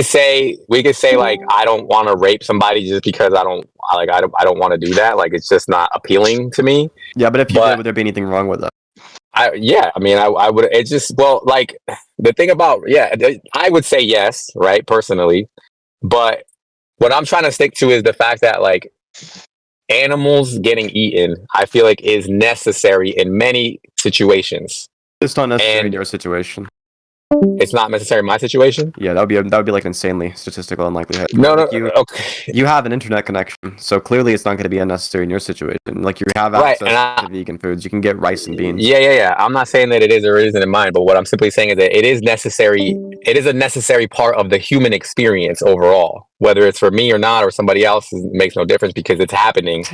say like I don't want to rape somebody just because I don't want to do that. Like it's just not appealing to me. Yeah, but if you did, would there be anything wrong with it? I would. It's just like the thing about I would say yes, right, personally. But what I'm trying to stick to is the fact that like animals getting eaten, I feel like is necessary in many situations. It's not necessary in your situation. It's not necessary in my situation. Yeah, that would be like insanely statistical unlikelihood. No, like okay. You have an internet connection, so clearly it's not going to be unnecessary in your situation. Like you have access to vegan foods, you can get rice and beans. Yeah. I'm not saying that it is or isn't in mine, but what I'm simply saying is that it is necessary. It is a necessary part of the human experience overall. Whether it's for me or not, or somebody else, it makes no difference because it's happening.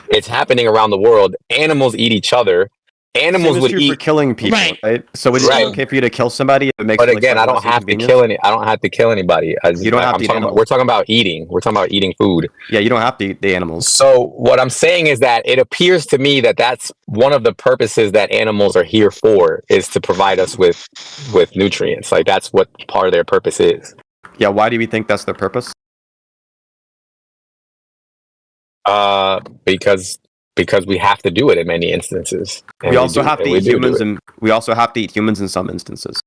It's happening around the world. Animals eat each other. Animals would eat for killing people, right? So would it be okay for you to kill somebody if it makes? But again, I don't have to kill I don't have to kill anybody. You don't have to. We're talking about eating. We're talking about eating food. Yeah, you don't have to eat the animals. So what I'm saying is that it appears to me that that's one of the purposes that animals are here for, is to provide us with nutrients. Like that's what part of their purpose is. Yeah. Why do we think that's their purpose? Because we have to do it in many instances. We also have to eat humans, and we also have to eat humans in some instances.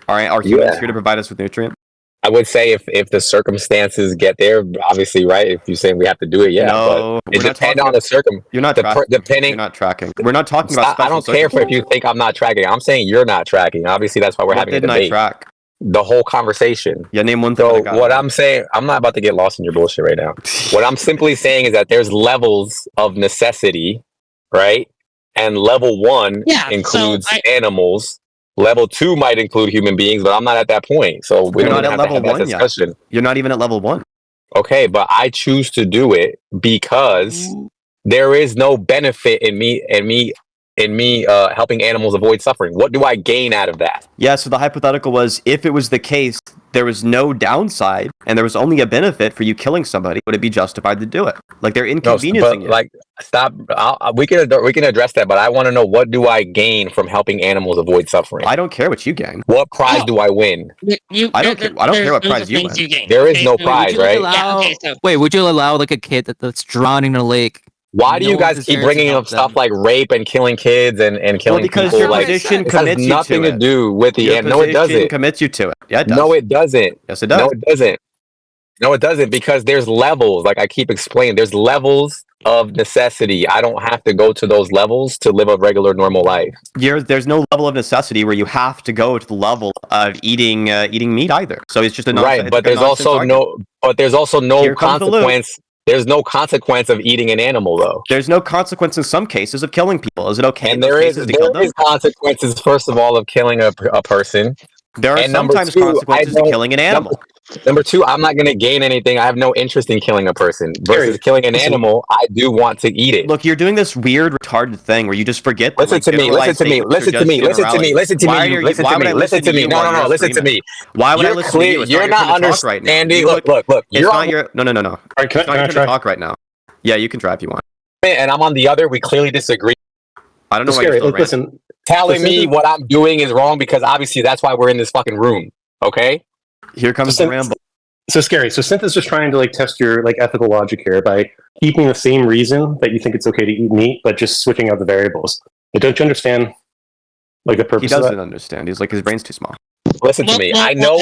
All right, are humans here to provide us with nutrients? I would say if the circumstances get there, obviously, right? If you're saying we have to do it, no, but it depends on the circumstance. You're not depending. You're not tracking. We're not talking about. I don't care if you think I'm not tracking. I'm saying you're not tracking. Obviously, that's why we're having a debate. I track? The whole conversation. Yeah, name one thing. So what I'm saying, I'm not about to get lost in your bullshit right now. What I'm simply saying is that there's levels of necessity, right? And level 1 includes animals. Level 2 might include human beings, but I'm not at that point. So we're not at level 1 discussion. You're not even at level 1. Okay, but I choose to do it because there is no benefit in me helping animals avoid suffering. What do I gain out of that? Yeah, so the hypothetical was, if it was the case, there was no downside, and there was only a benefit for you killing somebody, would it be justified to do it? Like, they're inconveniencing you. Like, stop. We can address that, but I want to know, what do I gain from helping animals avoid suffering? I don't care what you gain. What prize do I win? I don't care what prize you win. There is no prize, right? Wait, would you allow like a kid that's drowning in a lake? Why do you guys keep bringing up stuff like rape and killing kids and killing because people? Your position commits you to it. It has nothing to do with the end. No, it doesn't. Your commits you to it. Yeah, it does. No, it doesn't. Yes, it does. No, it doesn't. No, it doesn't, because there's levels. Like I keep explaining, there's levels of necessity. I don't have to go to those levels to live a regular, normal life. There's no level of necessity where you have to go to the level of eating meat either. So it's just a right. But there's also no consequence. There's no consequence of eating an animal, though. There's no consequence in some cases of killing people. Is it okay? And there is consequences, first of all, of killing a person. There are sometimes consequences to killing an animal. Number 2, I'm not going to gain anything. I have no interest in killing a person. Versus killing an animal, I do want to eat it. Look, you're doing this weird, retarded thing where you just forget. Listen to me. Why would I listen to you? You're not understanding. Look. It's not your. No. It's not your turn to talk right now. Yeah, you can try if you want. And I'm on the other. We clearly disagree. I don't know why you're still ranting. Telling me what I'm doing is wrong, because obviously that's why we're in this fucking room. Okay? Here comes the ramble. So Scary. So Sinthe is just trying to test your ethical logic here by keeping the same reason that you think it's okay to eat meat, but just switching out the variables. But don't you understand the purpose? He doesn't understand. He's his brain's too small. Listen to me. I know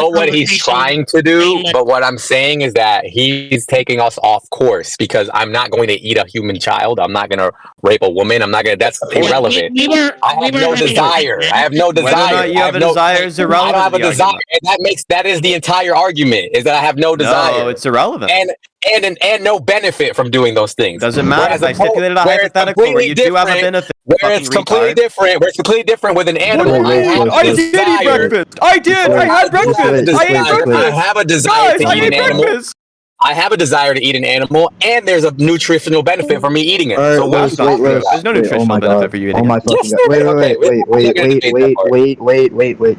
what he's trying to do, but what I'm saying is that he's taking us off course, because I'm not going to eat a human child. I'm not going to rape a woman. I'm not going to. That's irrelevant. I have no desire. I have no desire. Whether or not you have a desire is irrelevant. I don't have a desire, and that is the entire argument. Is that I have no desire. No, it's irrelevant. And no benefit from doing those things. Doesn't matter. I stipulated a hypothetical where you do have a benefit. Where it's completely different with an animal. I did eat breakfast. I did. I had breakfast. I ate breakfast. I have a desire to eat an animal. I have a desire to eat an animal, and there's a nutritional benefit for me eating it. So there's no nutritional benefit for you eating it. Wait.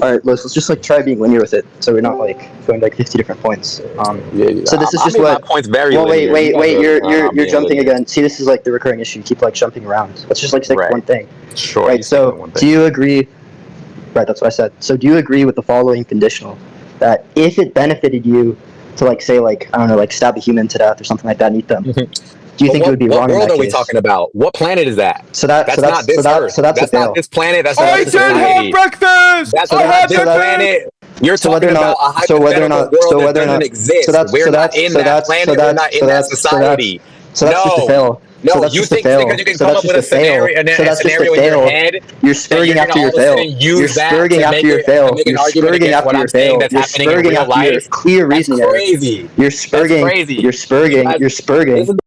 All right, let's just try being linear with it, so we're not going 50 different points. So this is just what. Points very linear. Wait. You're jumping again. See, this is the recurring issue. You keep jumping around. Let's just stick to one thing. Sure. Right. So, do you agree Right, that's what I said. So do you agree with the following conditional? That if it benefited you to, like, say, like, I don't know, like, stab a human to death or something like that and eat them, do you think it would be wrong in that case? What world are we talking about? What planet is that? So that's not this Earth. So that's a fail. Not this planet. That's I not did this society. have breakfast. That's I not had this breakfast. planet. You're So talking whether or about not- a so whether or hypothetical not- world so that whether or doesn't not- exist. so that's- We're so not that's- in so that that's- planet. so We're that's- not in so that that's- so that's- society. So that's just a fail. No, So that's you just a think fail. because you can So come that's up with a just a fail. scenario, So that's just a in your fail. head, You're that spurging you're after gonna your all of a fail. sudden use You're that spurging to after make your it, to fail. make an You're argument spurging against after what your I'm saying fail. that's You're happening in spurging real after your life. clear That's reasoning error. crazy. You're spurging. crazy. You're spurging. That's- You're spurging.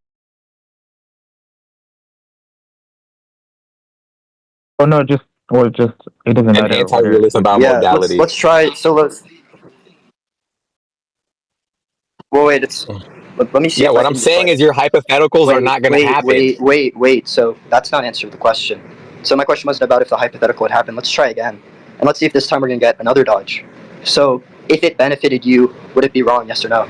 Oh no, just it doesn't An matter. anti-realist about Yeah. modality. Let's try. So let's. Well, wait. Let me see. Yeah, if what I I'm can saying just, is your hypotheticals are not going to happen. Wait. So that's not answering the question. So my question wasn't about if the hypothetical would happen. Let's try again, and let's see if this time we're gonna get another dodge. So if it benefited you, would it be wrong? Yes or no?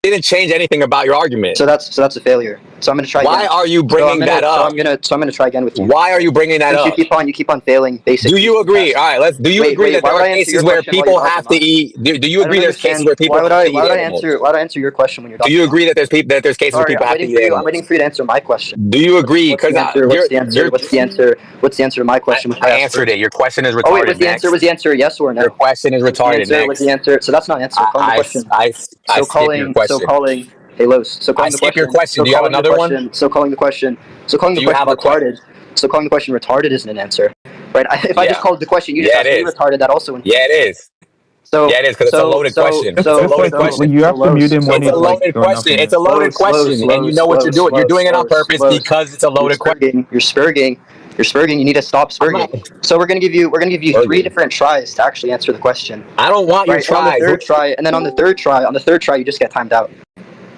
Didn't change anything about your argument. So that's a failure. So I'm gonna try. Why again. are you bringing that up? So I'm gonna try again with you. Why are you bringing that Since up? you keep on failing basic. Do you agree? All right, let's. Do you agree that there are cases where people have to eat? Do you agree there's cases where people have to eat animals? Why would I answer your question when you're? Do you agree that there's cases where people have to eat animals? I'm waiting for you to answer my question. Do you agree? What's the answer? What's the answer to my question? I answered it. Your question is retarded. Oh wait, was the answer yes or no? Your question is retarded. Was the answer? So that's not an answer. Calling the question. I skip your question. Hey, Los. So calling the question. I skip your question. Do you have another one? So calling the question. So calling the question retarded. So calling the question retarded isn't an answer, right? If I just called the question, you just asked me retarded. That also. Yeah, it is. So yeah, it is because it's a loaded question. It's a loaded question. You have to mute him when it's a loaded question. It's a loaded question, and you know what you're doing. You're doing it on purpose because it's a loaded question. You're spurging. You need to stop spurging. So we're gonna give you 3 different tries to actually answer the question. I don't want your tries. On the third try, and then on the third try, you just get timed out.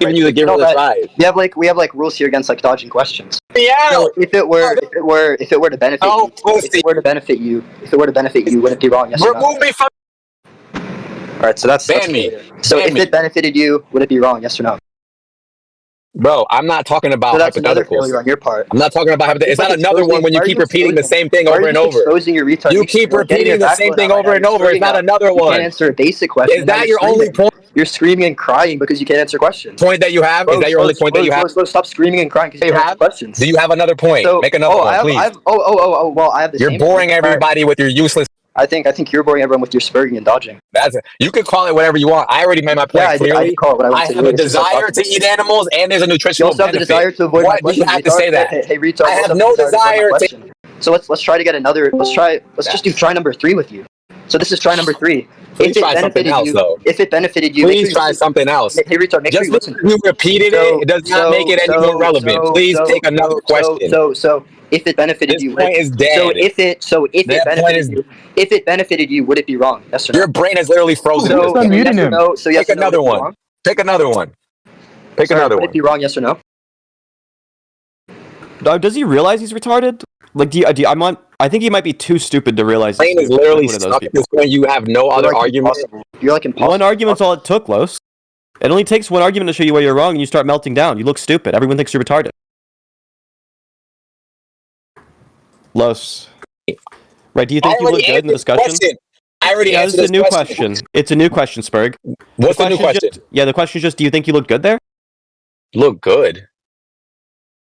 Giving you the give it a try. We have like rules here against like dodging questions. Yeah. So if it were to benefit you, if it were to benefit you, would it be wrong? Yes or no? Remove me from. All right, so that's me. So if it benefited you, would it be wrong? Yes or no? Bro, I'm not talking about so that's another hypotheticals. Failure on your part. I'm not talking about hypotheticals. It's not another one when you keep repeating the same thing over and over. You keep repeating the same thing over and over. It's not another one. You can't answer a basic question. Is that your only point? You're screaming and crying because you can't answer questions. Point that you have? Is that your only point that you have? Stop screaming and crying because you can't answer questions. Do you have another point? Make another one, please. Well, I have the same. You're boring everybody with your useless. I think you're boring everyone with your spurging and dodging. You could call it whatever you want. I already made my point clearly. I have a desire to eat animals, and there's a nutritional benefit. You also have the desire to avoid my question. Why do you have to say that? Hey, retard. I have no desire to. So let's try to get another. Let's just do try number 3 with you. So this is try number 3. Please try something else, though. If it benefited you, please try something else. Hey, retard, make sure you listen. You repeated it. It does not make it any more relevant. Please take another question. So if it benefited you, this point is dead. If it benefited you, would it be wrong? Yes or no? Your brain is literally frozen. So yes Pick another one. Pick another one. Pick another one. Would it be wrong? Yes or no? Does he realize he's retarded? Like, I think he might be too stupid to realize. Brain is literally stuck at this point. You have no other argument. You're like impossible. One argument's all it took, Los. It only takes one argument to show you why you're wrong, and you start melting down. You look stupid. Everyone thinks you're retarded. Los. Right, do you think you look good in the discussion? I already answered this. It's a new question. It's a new question, Sperg. What's the new question? The question is just, do you think you look good there? Look good?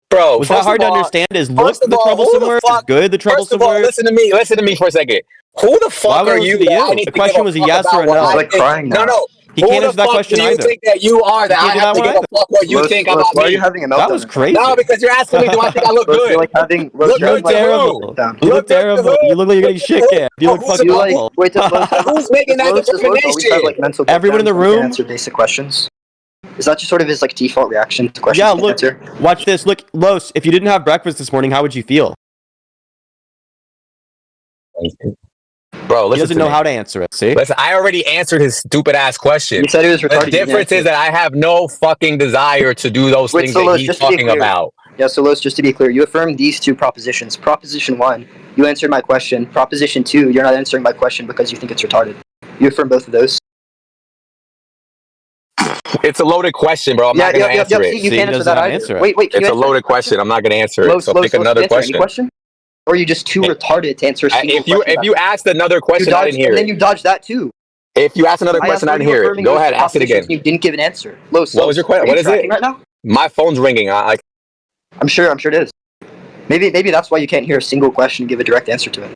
Bro, was that hard to understand? Is look the troublesome word? Is good the troublesome word? Listen to me for a second. Who the fuck are you? The question was a yes or a no. Like crying now. No. He can't answer that question either. Who the fuck do you think that you are that I have to give a fuck what you think about me? Why are you having a meltdown? That was crazy. No, because you're asking me, do I think I look good? You're like having. You look terrible. You look terrible. You look like you're getting shit canned. You look fucking awful. Who's making that determination? Everyone in the room. Answer basic questions. Is that just sort of his like default reaction to questions? Yeah, look, watch this. Look, Los, if you didn't have breakfast this morning, how would you feel? Bro, he doesn't know how to answer it. See? Listen, I already answered his stupid ass question. You said he was retarded. The difference is that I have no fucking desire to do those things that he's talking about. Yeah, so Los, just to be clear, you affirmed these 2 propositions. Proposition 1, you answered my question. Proposition 2, you're not answering my question because you think it's retarded. You affirm both of those. It's a loaded question, bro. I'm not going to answer it. You can't answer that either. Wait. It's a loaded question. I'm not going to answer it. So pick another question. Or are you just too retarded to answer a single question? If you asked another question, I didn't hear and it. then you dodged that too. If you asked another question, I didn't hear it. Go ahead, ask it again. You didn't give an answer. What was your question? What is it? Right now? My phone's ringing. I'm sure it is. Maybe that's why you can't hear a single question and give a direct answer to it.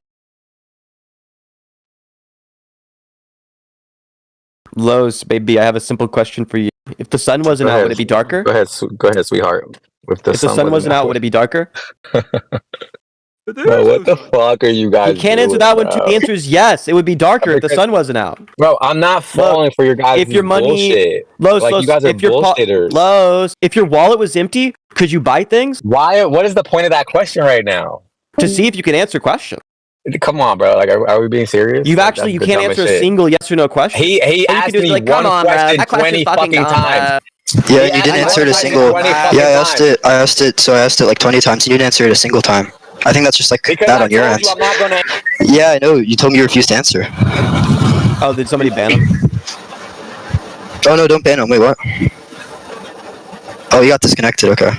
Lowe's, baby, I have a simple question for you. If the sun wasn't out, would it be darker? Go ahead, sweetheart. If the sun wasn't out, would it be darker? Bro, what the fuck are you guys? You can't answer that one too. The answer is yes. It would be darker if the sun wasn't out. Bro, I'm not falling for your guys' bullshit. Lowe's, you guys are bullshitters. Lowe's, if your wallet was empty, could you buy things? Why? What is the point of that question right now? To see if you can answer questions. Come on, bro. Like, are we being serious? You can't answer a single yes or no question. He asked me one question 20 fucking times. Yeah, you didn't answer it a single. Yeah, I asked it like 20 times. You didn't answer it a single time. I think that's just like that on your end. Yeah, I know. You told me you refused to answer. Oh, did somebody ban him? Oh no, don't ban him. Wait, what? Oh, he got disconnected. Okay.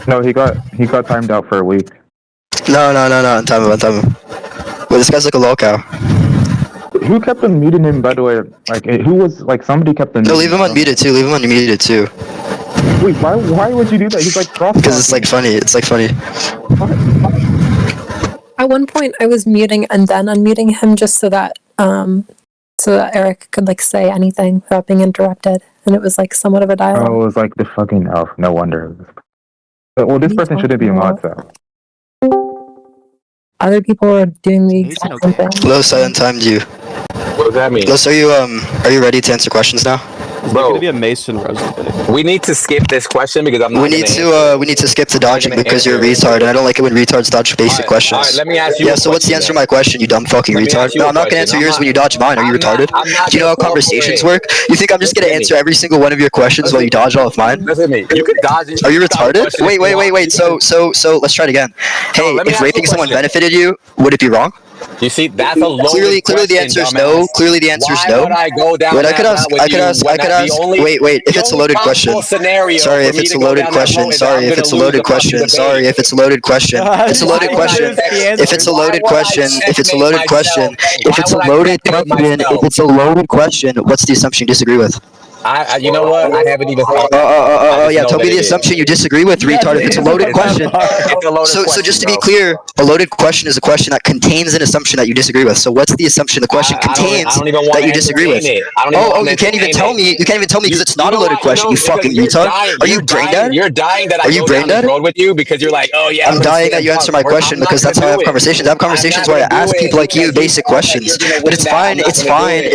No, he got timed out for a week. No. Untime him. Wait, this guy's like a lolcow. Who kept on muting him, by the way? Like, who was, like, somebody kept on... No, leave him unmuted too. Wait, why would you do that? He's like cross. Because it's like funny. At one point, I was muting and then unmuting him just so that Erik could like say anything without being interrupted, and it was like somewhat of a dialogue. Oh, it was like the fucking elf. No wonder. Well, this person shouldn't be a mod, so. Other people are doing the exact same thing. Low silent timed you. What does that mean? Los, are you ready to answer questions now? Is there gonna be a Mason roast today? We need to skip this question because I'm not. We need to skip the dodging because you're a retard, and I don't like it when retards dodge basic questions. Alright, let me ask you. Yeah, so what's the answer to my question, you dumb fucking retard? No, I'm not gonna answer yours when you dodge mine. Are you retarded? Do you know how conversations work? You think I'm just gonna answer every single one of your questions while you dodge all of mine? Listen to me. You could dodge it. Are you retarded? Wait. So let's try it again. Hey, if raping someone benefited you, would it be wrong? You see, that's a low. Clearly the answer is no. Clearly the answer is no. Why would I go down? Wait, I could ask. Wait. If it's a loaded question. Sorry, if it's a loaded question. It's a loaded question. What's the assumption you disagree with? You know what? I haven't even thought. Yeah. Tell me the assumption you disagree with, retard. If it's a loaded question. So just to be clear, a loaded question is a question that contains an assumption that you disagree with. So what's the assumption the question contains that you disagree with? Oh, you can't even tell me. You can't even tell me because it's not a loaded question. You fucking retard. Are you brain dead? You're dying that I go down this road with you because you're like, oh yeah. I'm dying that you answer my question because that's how I have conversations. I have conversations where I ask people like you basic questions. But it's fine. It's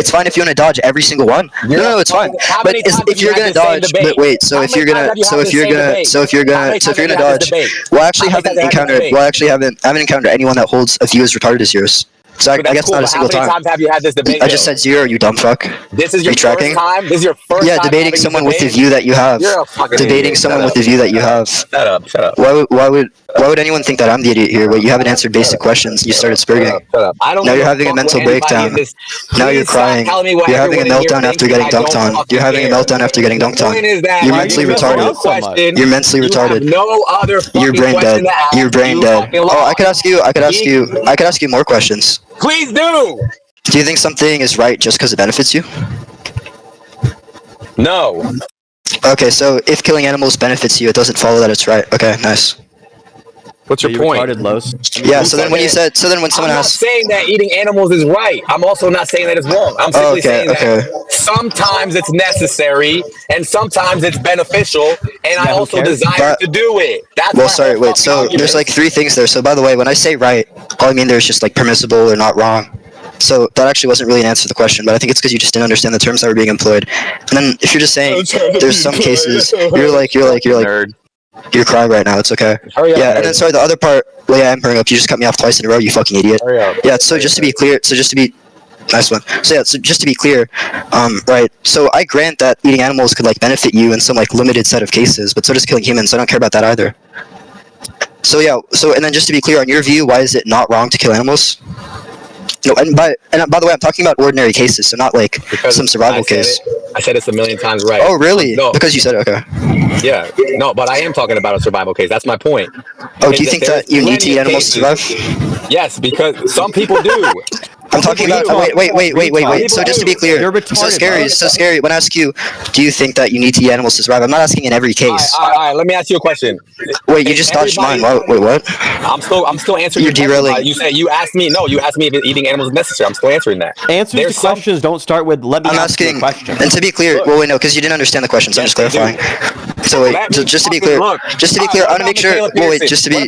fine if you want to dodge every single one. No, it's fine. But if you're gonna dodge, but wait. So if you're gonna dodge, I haven't encountered anyone that holds a view as retarded as yours. So I guess not a single time. How many times have you had this debate? I just said 0, you dumb fuck. This is your first time? This is your first time? Yeah, debating someone with the view that you have. Debating someone with the view that you have. Shut up. Why would anyone think that I'm the idiot here? Wait, you haven't answered basic questions. You started spurging. Now you're having a mental breakdown. Now you're crying. You're having a meltdown after getting dunked on. You're mentally retarded. You're mentally retarded. You're brain dead. You're brain dead. Oh, I could ask you more questions. Please do! Do you think something is right just because it benefits you? No. Okay, so if killing animals benefits you, it doesn't follow that it's right. Okay, nice. What's your point? Yeah, so then when someone asks... I'm not saying that eating animals is right. I'm also not saying that it's wrong. I'm simply saying that sometimes it's necessary and sometimes it's beneficial, and I also desire to do it. So there's like 3 things there. So by the way, when I say right, all I mean there's just like permissible or not wrong. So that actually wasn't really an answer to the question, but I think it's because you just didn't understand the terms that were being employed. And then if you're just saying there's some cases, you're like you're crying right now. It's okay. Yeah, and then sorry, the other part. Well, yeah, I'm hurrying up. You just cut me off twice in a row. You fucking idiot. Yeah. So just to be clear. Nice one. So just to be clear, right. So I grant that eating animals could like benefit you in some like limited set of cases, but so does killing humans. So I don't care about that either. So yeah. And then just to be clear, on your view, why is it not wrong to kill animals? No, and by the way, I'm talking about ordinary cases, so not like some survival case. I said it's a million times right. Oh, really? No. Because you said it, okay. Yeah. No, but I am talking about a survival case. That's my point. Oh, do you think that you need to eat animals to survive? Yes, because some people do. I'm talking about. Wait. So just to be clear, so scary. When I ask you, do you think that you need to eat animals to survive? I'm not asking in every case. All right. Let me ask you a question. Wait, you just dodged mine. Wait, what? I'm still answering. You're derailing. You asked me. No, you asked me if eating animals is necessary. I'm still answering that. Answers to questions don't start with "let me ask you a question." And to be clear, well, wait, no, because you didn't understand the question, so I'm just clarifying. So wait, just to be clear, I want to make sure. Well, wait, just to be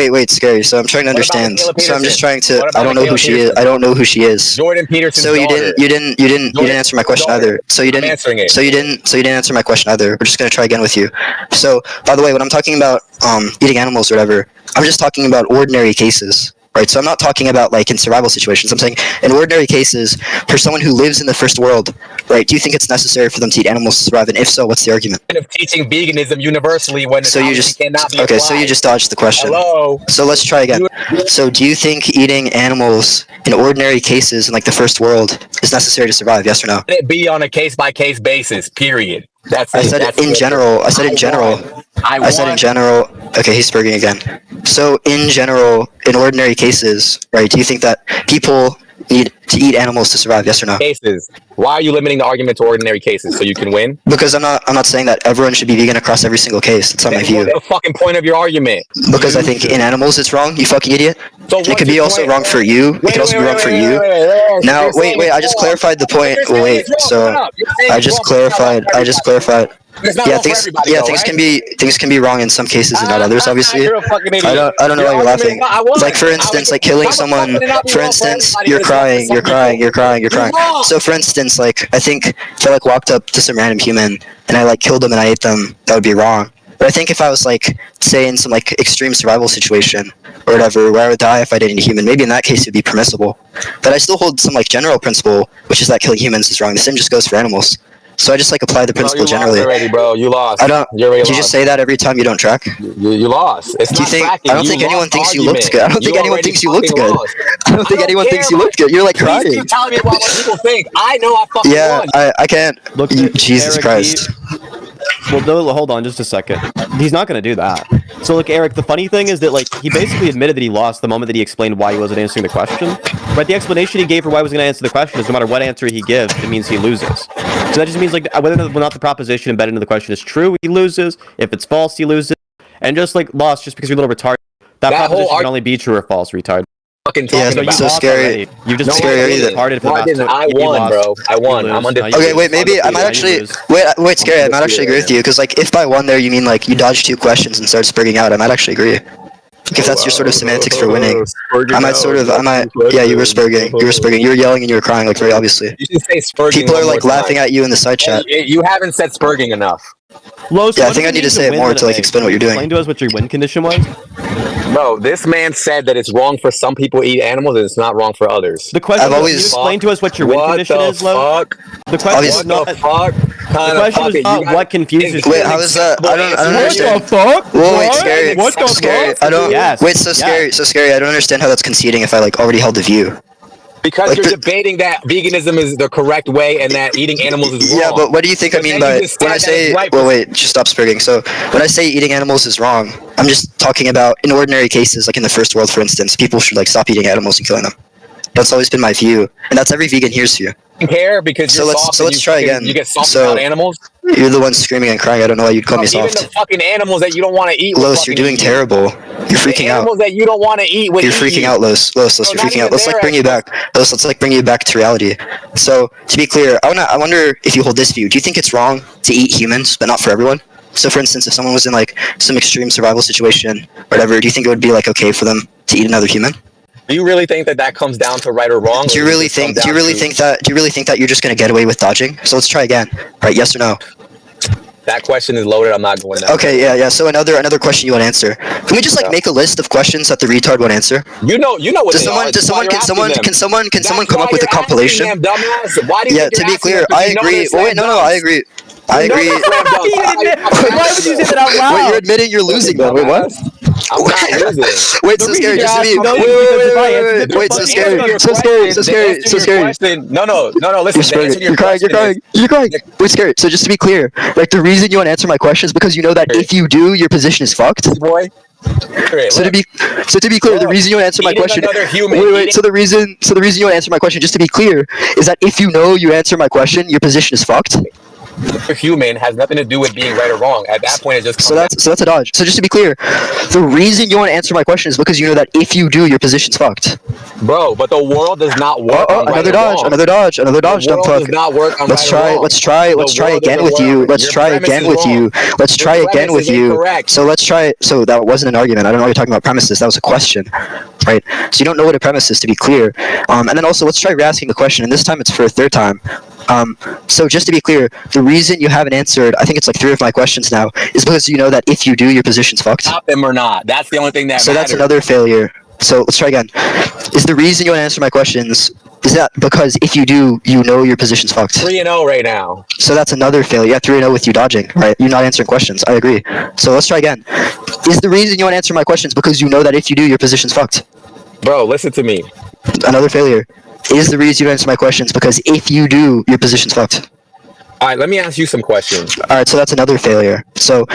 wait, scary. So I'm trying to understand. So I'm just trying to. I don't know who she is. I don't know who she is. Jordan Peterson. So you didn't answer my question either. So you didn't answer my question either. We're just gonna try again with you. So by the way, when I'm talking about eating animals or whatever, I'm just talking about ordinary cases. Right, so I'm not talking about like in survival situations. I'm saying in ordinary cases, for someone who lives in the first world, right? Do you think it's necessary for them to eat animals to survive? And if so, what's the argument? Of teaching veganism universally when so you just cannot be okay. applied. So you just dodged the question. Hello. So let's try again. So do you think eating animals in ordinary cases in like the first world is necessary to survive? Yes or no? Let it be on a case by case basis. Period. I said in general. I said in general. Okay, he's Sperging again. So in general, in ordinary cases, right? Do you think that people need to eat animals to survive? Yes or no? Cases. Why are you limiting the argument to ordinary cases so you can win? Because I'm not saying that everyone should be vegan across every single case. That's not my view. What's the fucking point of your argument? Because I think in animals it's wrong. You fucking idiot. So it could be also wrong for you. It could also be wrong for you. Now, wait. I just clarified the point. Well, wait. So I just clarified. Yeah, things can be wrong in some cases and not others. Obviously, I don't know why you're laughing. Like for instance, like killing someone. For instance, you're crying. So for instance, like I think if I like walked up to some random human and I like killed them and I ate them, that would be wrong. But I think if I was like, say, in some like extreme survival situation or whatever, where I would die if I did eat a human, maybe in that case it would be permissible. But I still hold some like general principle, which is that killing humans is wrong. The same just goes for animals. So I just like apply the principle generally. Already, bro. You lost. I don't. Do you just say that every time you don't track? You lost. It's do you not think? tracking. I don't think anyone thinks you looked good. I don't think anyone thinks you looked good. I don't think anyone thinks you looked good. You're like crying. Please keep telling me what people think. I know I fucking won. Yeah, I can't. Look, Jesus Eric, Christ. Well, no, hold on just a second. He's not going to do that. So, look, Eric, the funny thing is that, like, he basically admitted that he lost the moment that he explained why he wasn't answering the question. But the explanation he gave for why he was going to answer the question is no matter what answer he gives, it means he loses. So that just means, like, whether or not the proposition embedded into the question is true, he loses. If it's false, he loses. And just, like, lost just because you're a little retarded. That proposition can only be true or false, retard. Yeah, so scary. You just scary. I won, bro. I won. I'm undefeated. Okay, wait. Maybe I might actually wait. Scary. I might actually agree with you because, like, if by one there you mean like you dodged 2 questions and started Sperging out, I might actually agree. If that's your sort of semantics for winning, I might. Yeah, you were Sperging. You were yelling and you were crying, like very obviously. You should say Sperging. People are like laughing at you in the side chat. You haven't said Sperging enough. Yeah, I think I need to say it more to like explain what you're doing. Explain to us what your win condition was. Bro, this man said that it's wrong for some people to eat animals and it's not wrong for others. The question is, explain to us what your win condition is, Lo. The question is not what confuses you. Wait, how is that? I don't understand. What the fuck? Whoa, wait, scary. What the scary. fuck? I don't. Yes. Wait, so scary. I don't understand how that's conceding if I like already held the view. Because like you're debating that veganism is the correct way and that eating animals is wrong. Yeah, but what do you think I mean by when I say? Well, wait, just stop Sperging. So when I say eating animals is wrong, I'm just talking about in ordinary cases, like in the first world, for instance, people should like stop eating animals and killing them. That's always been my view, and that's every vegan here's view. Care because so let's try again. You get soft about animals. You're the one screaming and crying. I don't know why you'd call me soft. Even the fucking animals that you don't want to eat. Los, you're doing terrible. You're freaking out. Animals that you don't want to eat. You're freaking out, Los. You're freaking out. Let's like bring you back. Let's like bring you back to reality. So to be clear, I wonder if you hold this view. Do you think it's wrong to eat humans, but not for everyone? So for instance, if someone was in like some extreme survival situation, or whatever, do you think it would be like okay for them to eat another human? Do you really think that comes down to right or wrong? Do you really think that you're just gonna get away with dodging? So let's try again. Right? Yes or no? That question is loaded. I'm not going there. Okay, yeah. So another question you want to answer. Can we just like make a list of questions that the retard won't answer? You know what Can someone come up with a compilation? Why do you yeah, to be clear, I agree. Oh, wait, no, I agree. I agree. Why would you say that out loud? Wait, you're admitting you're losing then. Wait, what? I'm not losing. Wait, so scary. Just to be. Wait, so scary. So scary. No. Listen, You're crying. Wait, scary. So just to be clear, like the reason you want to answer my question is because you know that if you do, your position is fucked. Boy. So to be clear, the reason you want to answer my question. Wait. So the reason you want to answer my question, just to be clear, is that if you know you answer my question, your position is fucked. Human has nothing to do with being right or wrong. At that point, it just so that's a dodge. So just to be clear, the reason you want to answer my question is because you know that if you do, your position's fucked. Bro, but the world does not work. Another dodge, dumb fuck. Does not work on Let's try again with you. Let's try again with you. So let's try. So that wasn't an argument. I don't know what you're talking about premises. That was a question, right? So you don't know what a premise is, to be clear. And then also let's try re-asking the question, and this time it's for a third time. So just to be clear, the reason you haven't answered, I think it's like 3 of my questions now, is because you know that if you do, your position's fucked. Stop them or not. That's the only thing that So matters. that's another failure. So let's try again. Is the reason you want to answer my questions, is that because if you do, you know your position's fucked? 3-0 right now. So that's another failure. Yeah, 3-0 with you dodging, right? You're not answering questions. I agree. So let's try again. Is the reason you want to answer my questions because you know that if you do, your position's fucked? Bro, listen to me. Another failure. Is the reason you answer my questions because if you do, your position's fucked? All right, let me ask you some questions. All right, so that's another failure. So,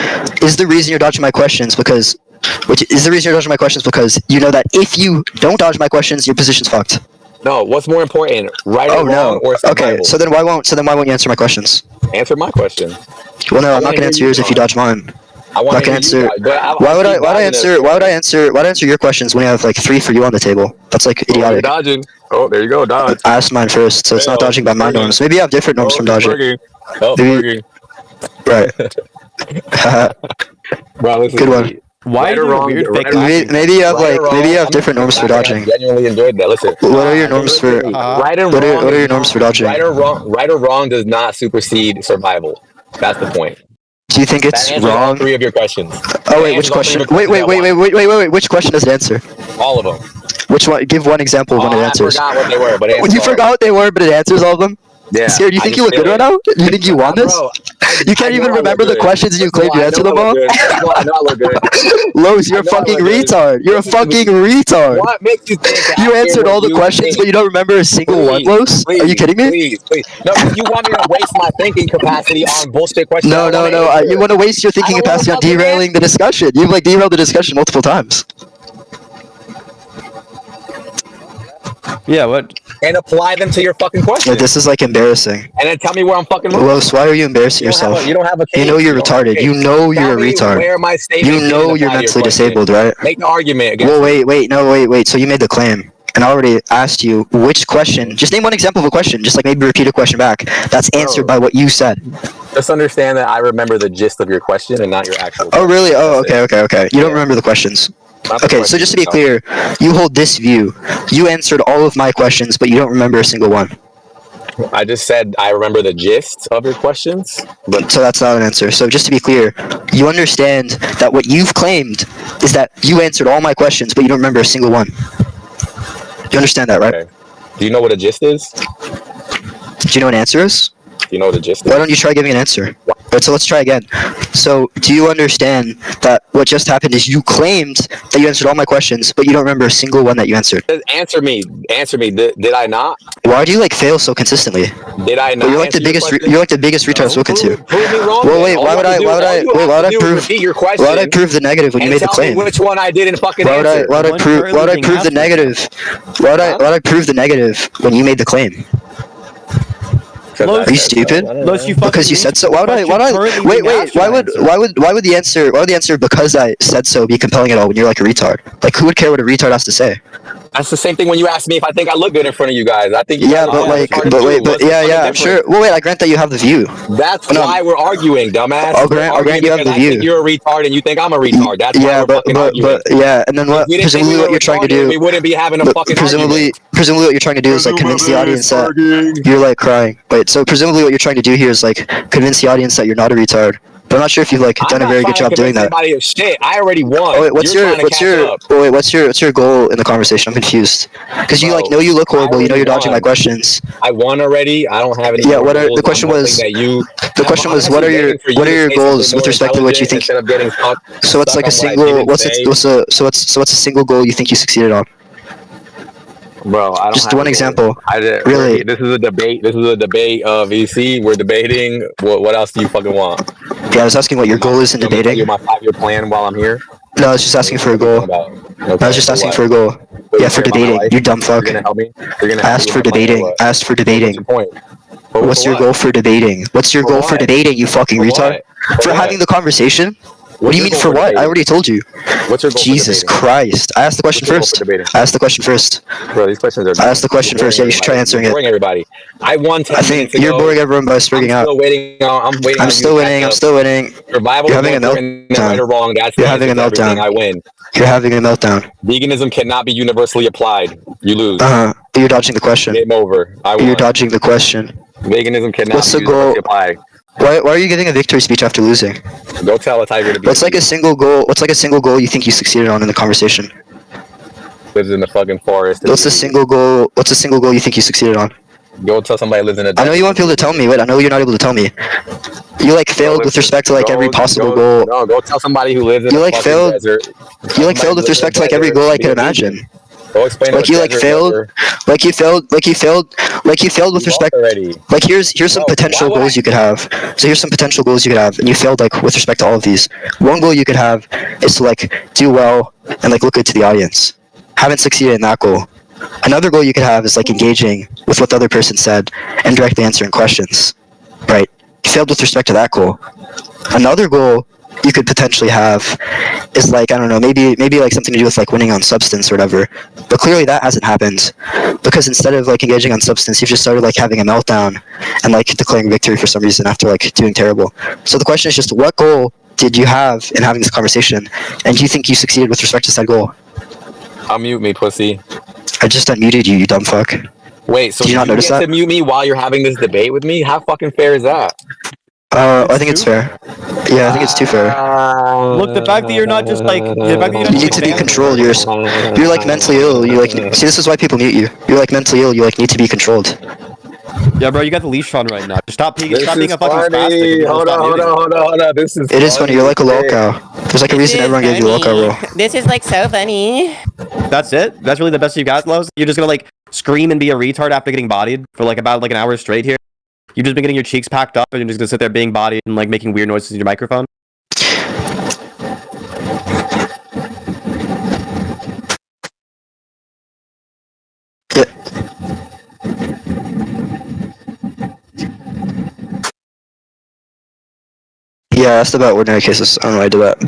is the reason you're dodging my questions because you know that if you don't dodge my questions, your position's fucked? No, what's more important, right or wrong, or survival? Okay, so then why won't you answer my questions? Answer my question. Well, no, I'm not gonna answer yours if you dodge mine. I want to answer. Why would I answer your questions when you have like 3 for you on the table? That's like idiotic. You're dodging. Oh, there you go, dodge. I asked mine first, so it's not dodging by my norms. Maybe you have different norms from dodging. Right. Bro, listen, good one. Why right or wrong? Maybe you have different norms for dodging. I genuinely enjoyed that. Listen. What are your norms for? Right or wrong? What are your norms for dodging? Right or wrong does not supersede survival. That's the point. Do you think it's wrong? 3 of your questions. Oh wait, which question? Wait. Which question does it answer? All of them. Which one? Give one example of when it answers. I forgot what they were, but you forgot what they were, but it answers all of them. Yeah. Scared? Do you think you look good right now? You think you won this? You can't even remember the questions and you claim you answered them all? I know I look good. Lowe's, you're a fucking retard. You're a fucking retard. What makes you think that you answered all the questions, but you don't remember a single one, Lowe's? Are you kidding me? Please. No, you want me to waste my thinking capacity on bullshit questions? No. You want to waste your thinking capacity on derailing the discussion. You've like derailed the discussion multiple times. Yeah, what? And apply them to your fucking question. Yeah, this is like embarrassing. And then tell me where I'm fucking wrong. Los, why are you embarrassing yourself? You don't have a case. You know you're retarded. You know you're a retard. Where my you know you're mentally disabled, right? Make the argument against Well, wait. So you made the claim. And I already asked you which question. Just name one example of a question. Just like maybe repeat a question back. That's answered by what you said. Just understand that I remember the gist of your question and not your actual question. Oh, really? Oh, okay. You don't remember the questions. Okay, so just to be clear, you hold this view. You answered all of my questions, but you don't remember a single one. I just said I remember the gist of your questions. But so that's not an answer. So just to be clear, you understand that what you've claimed is that you answered all my questions, but you don't remember a single one. You understand that, right? Okay. Do you know what a gist is? Do you know what an answer is? Do you know what a gist is? Why don't you try giving an answer? Right, so let's try again. So do you understand that what just happened is you claimed that you answered all my questions, but you don't remember a single one that you answered? Answer me. Did I not? Why do you like fail so consistently? Did I not? You're like the biggest retard I've spoken to. Prove me wrong. Well, wait. Why would I prove the negative when you made the claim? Which one I didn't fucking answer? Why would I prove the negative? Why would I prove the negative when you made the claim? Are you stupid? Because you said so. Why would I? Wait. Why would the answer because I said so be compelling at all when you're like a retard? Like, who would care what a retard has to say? That's the same thing when you ask me if I think I look good in front of you guys. I think I'm sure. Well, wait. I grant that you have the view. That's why we're arguing, dumbass. I'll grant you have the view. I think you're a retard and you think I'm a retard. That's why we're fucking arguing. And then what? Presumably, what you're trying to do. We wouldn't be having a fucking argument. Presumably, what you're trying to do is like convince the audience that you're like crying. Wait. So presumably, what you're trying to do here is like convince the audience that you're not a retard But I'm not sure if you've like I'm done a not very trying good to job doing convince that. anybody of shit. I already won. Oh, wait, what's You're your trying to catch up. what's your goal in the conversation? I'm confused. Because you Bro, like know you look horrible. You know already you're dodging my won. questions. I won already. I don't have any Yeah. more What are goals. the question I'm hoping was? that you. The question I'm was actually what are your waiting for you to say something goals with more respect to what you intelligent think? instead of getting stuck. So what's like a on what I single? didn't What's say. what's a single goal you think you succeeded on? Bro, I don't Just have one a goal. example. Really? Really? This is a debate. This is a debate of EC. We're debating. What else do you fucking want? Yeah, I was asking what your goal is in You want me to tell debating. you my 5-year plan while I'm here? No, I was just asking for a goal. I was just asking for a goal. Yeah, for debating. You dumb fuck. You're gonna help me? You're gonna I help asked me for with my plan or debating. what? I asked for What's debating. your point? What's your goal for debating? What's your For goal for what? debating, you fucking For retard? what? For having the conversation? What do you mean for what? I already told you. What's your goal Jesus for debating? Christ. I asked the question What's your goal first. for debating? I asked the question first. Bro, these questions are. I asked the question first. Yeah, you should try answering You're it. boring everybody. I won 10 I minutes think ago. you're boring everyone by sprigging out. I'm waiting on I'm you still to catch winning. I'm up. still winning. Survival You're is having more a important than right meltdown. or wrong. That's You're the having answer a to everything. meltdown. I win. You're having a meltdown. Veganism cannot be universally applied. You lose. You're dodging the question. Game over. I won. You're dodging the question. Veganism cannot What's be the goal? universally applied. Why are you giving a victory speech after losing? Go tell a tiger to be. What's like a single goal? What's like a single goal you think you succeeded on in the conversation? Lives in the fucking forest. What's a single goal? What's a single goal you think you succeeded on? Go tell somebody who lives in a desert. I know you won't be able to tell me. Wait, I know you're not able to tell me. You like failed with respect to like every possible goal. No, go tell somebody who lives in You a like fucking failed. desert. You like failed with respect to like every goal I could imagine. Go explain. Like you like failed. Like you failed. Like you failed. Like you failed with respect. Already. Like here's some potential goals you could have. So here's some potential goals you could have, and you failed like with respect to all of these. One goal you could have is to like do well and like look good to the audience. Haven't succeeded in that goal. Another goal you could have is like engaging with what the other person said and directly answering questions. Right? You failed with respect to that goal. Another goal you could potentially have is like, I don't know, maybe like something to do with like winning on substance or whatever. But clearly that hasn't happened because instead of like engaging on substance, you've just started like having a meltdown and like declaring victory for some reason after like doing terrible. So the question is just what goal did you have in having this conversation, and do you think you succeeded with respect to said goal? Unmute me, pussy. I just unmuted you, you dumb fuck. Wait, so did you not notice get that? to mute me while you're having this debate with me? How fucking fair is that? I think it's fair. Yeah, I think it's too fair. Look, the fact that you're not just like You need to be controlled. You're like mentally ill. You like see, this is why people mute you. You're like mentally ill. You like need to be controlled. Yeah, bro, you got the leash on right now. Stop being a fucking funny. spastic. Hold on. This is. It is funny. You're like a lolcow. There's like a reason everyone gave you a lolcow role. This is like so funny. That's it? That's really the best you got, Los? You're just gonna like scream and be a retard after getting bodied for like about like an hour straight here? You've just been getting your cheeks packed up and you're just gonna sit there being bodied and like making weird noises in your microphone? Yeah, I asked about ordinary cases. I don't know why I did that,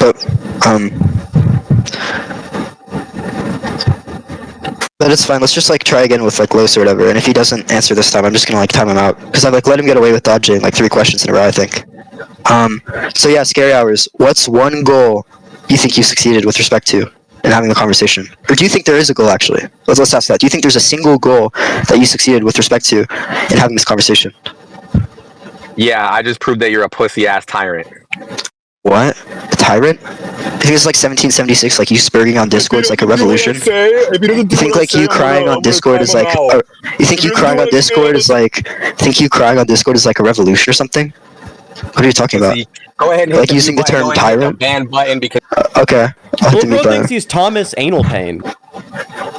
but it's fine. Let's just like try again with like Los or whatever. And if he doesn't answer this time, I'm just gonna like time him out because I've like let him get away with dodging like 3 questions in a row, I think. So yeah, scary hours. What's one goal you think you succeeded with respect to in having the conversation, or do you think there is a goal actually? Let's ask that. Do you think there's a single goal that you succeeded with respect to in having this conversation? Yeah, I just proved that you're a pussy ass tyrant. What? A tyrant? I think it's like 1776, like you spurging on Discord is like a revolution. You think like you crying on Discord is like you think you crying on Discord is like a revolution or something? What are you talking about? Go ahead and hit like using the term tyrant? Ban button because okay. I'll hit the mute Bro thinks button. he's Thomas Anal Pain.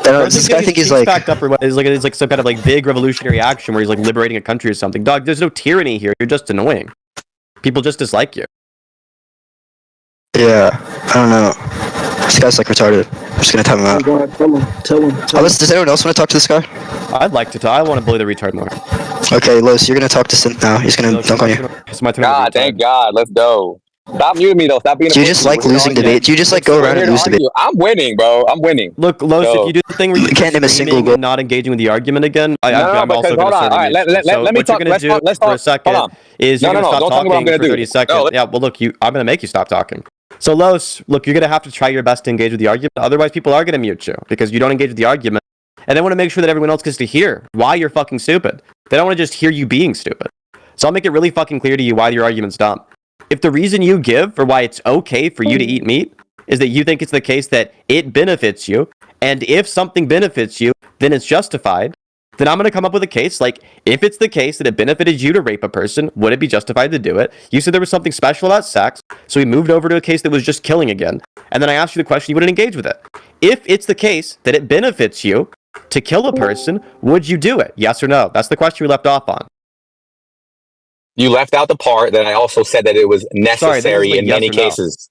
This guy think he's like backed up or what is like some kind of like big revolutionary action where he's like liberating a country or something. Dog, there's no tyranny here. You're just annoying. People just dislike you. yeah. I don't know. This guy's like retarded. I'm just gonna time him out. Tell him. Does anyone else want to talk to this guy? I'd like to. I want to bully the retard more. Okay, Los, you're gonna talk to Sinthe now. He's gonna dunk on you. It's my turn. God, thank God. Let's go. Stop muting me though. Stop being. Do you just like losing debate? Do you just like go around and lose debate? I'm winning, bro. I'm winning. Look, Los, if you do the thing where you can't name a single goal, not engaging with the argument again, I'm also going to hold on. All right, let me talk. Let's talk. For a second is you're going to stop talking for 30 seconds. Yeah, well, look, I'm going to make you stop talking. So, Los, look, you're going to have to try your best to engage with the argument. Otherwise, people are going to mute you because you don't engage with the argument. And they want to make sure that everyone else gets to hear why you're fucking stupid. They don't want to just hear you being stupid. So I'll make it really fucking clear to you why your argument's dumb. If the reason you give for why it's okay for you to eat meat is that you think it's the case that it benefits you, and if something benefits you, then it's justified, then I'm going to come up with a case like, if it's the case that it benefited you to rape a person, would it be justified to do it? You said there was something special about sex, so we moved over to a case that was just killing again. And then I asked you the question, you wouldn't engage with it. If it's the case that it benefits you to kill a person, would you do it? Yes or no? That's the question we left off on. You left out the part that I also said that it was necessary in many cases.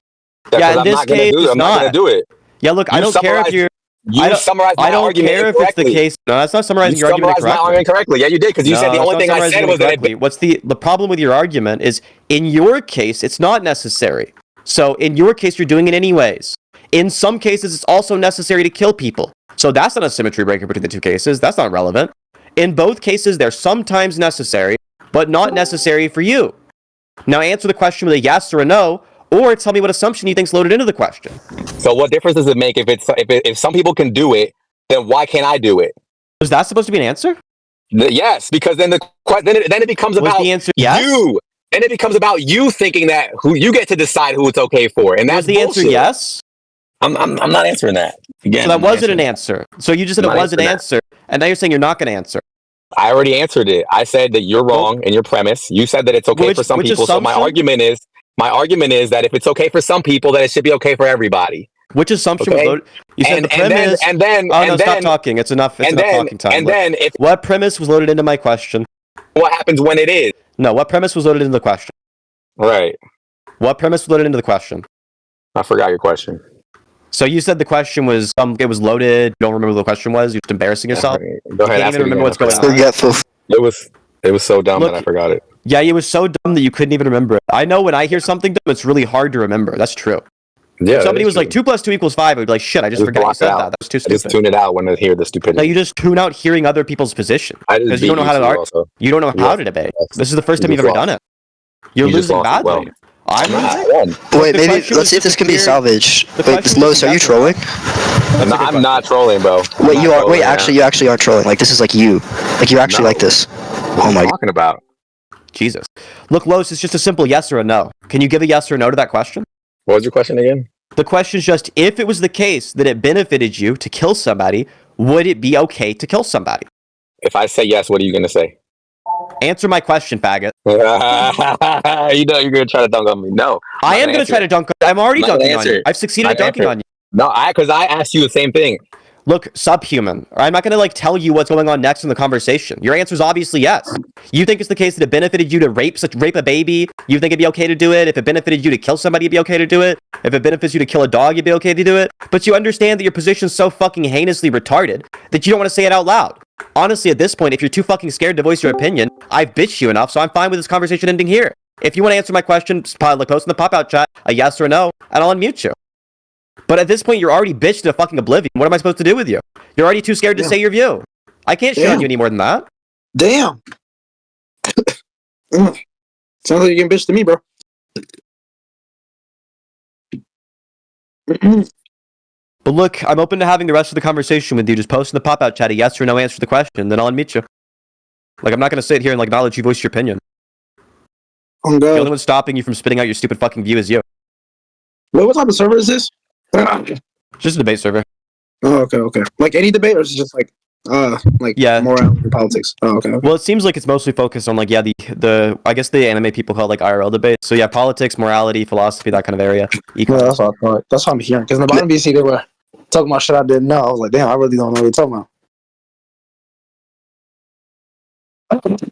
Yeah, in this case, I'm not going to do it. Yeah, look, I don't care if you're... You summarized my argument care if it's the case. No, that's not summarizing your argument correctly. You summarized my argument correctly. Yeah, you did, because you said the only thing I said was that... What's the problem with your argument is, in your case, it's not necessary. So, in your case, you're doing it anyways. In some cases, it's also necessary to kill people. So that's not a symmetry breaker between the two cases. That's not relevant. In both cases, they're sometimes necessary, but not necessary for you. Now answer the question with a yes or a no, or tell me what assumption you think's loaded into the question. So what difference does it make if some people can do it, then why can't I do it? Is that supposed to be an answer? Yes, because then it becomes about the answer yes? you. Then it becomes about you thinking that who you get to decide who it's okay for, and that's the bullshit. Answer yes. I'm not answering that. Again, so that wasn't an answer. So you just said it was an answer, and now you're saying you're not going to answer. I already answered it. I said that you're wrong in your premise. You said that it's okay for some people. So my argument is that if it's okay for some people, then it should be okay for everybody. Which assumption was loaded? You said the premise. Stop talking. It's enough. It's enough talking time. And then, what premise was loaded into my question? What happens when it is? No, what premise was loaded into the question? Right. What premise was loaded into the question? I forgot your question. So you said the question was it was loaded. You don't remember what the question was. You're just embarrassing yourself. Go ahead. You can't even remember what's going on. Forgetful. It was so dumb that I forgot it. Yeah, it was so dumb that you couldn't even remember it. I know when I hear something dumb, it's really hard to remember. That's true. Yeah. If somebody was like 2 + 2 = 5, I would be like, shit, I just forgot you said that. That was too stupid. I just tune it out when I hear the stupidity. No, you just tune out hearing other people's position because you don't know how to argue. You don't know how to debate. This is the first time you've ever done it. You're losing badly. I'm Wait, maybe let's see if this can be salvaged. Wait, Los, are you trolling? I'm not trolling, bro. Wait, you are. Wait, actually, you actually aren't trolling. Like this is like you. Like you actually like this. Oh my! What are you talking about? Jesus. Look, Los, it's just a simple yes or a no. Can you give a yes or a no to that question? What was your question again? The question is just, if it was the case that it benefited you to kill somebody, would it be okay to kill somebody? If I say yes, what are you going to say? Answer my question, faggot. You know you're going to try to dunk on me. No. I am going to try to dunk on you. I'm already dunking on you. I've succeeded at dunking on you. No, because I asked you the same thing. Look, subhuman. I'm not going to tell you what's going on next in the conversation. Your answer is obviously yes. You think it's the case that it benefited you to rape a baby. You think it'd be okay to do it. If it benefited you to kill somebody, it'd be okay to do it. If it benefits you to kill a dog, it'd be okay to do it. But you understand that your position's so fucking heinously retarded that you don't want to say it out loud. Honestly, at this point, if you're too fucking scared to voice your opinion, I've bitched you enough, so I'm fine with this conversation ending here. If you want to answer my question, post in the pop-out chat a yes or a no, and I'll unmute you. But at this point, you're already bitched to fucking oblivion. What am I supposed to do with you? You're already too scared to say your view. I can't shit on you any more than that. Damn. Sounds like you're getting bitched to me, bro. But look, I'm open to having the rest of the conversation with you. Just post in the pop-out chat a yes or no answer to the question, then I'll unmute you. I'm not going to sit here and not let you voice your opinion. Oh, the only one stopping you from spitting out your stupid fucking view is you. Wait, what type of server is this? Just a debate server. Oh, okay. Like any debate, or is it just morality and politics? Oh, okay. Well, it seems like it's mostly focused on the I guess the anime people call it IRL debate. So yeah, politics, morality, philosophy, that kind of area. Yeah, that's what I'm hearing. Because in the bottom BC they were talking about shit I didn't know. I was like, damn, I really don't know what they're talking about.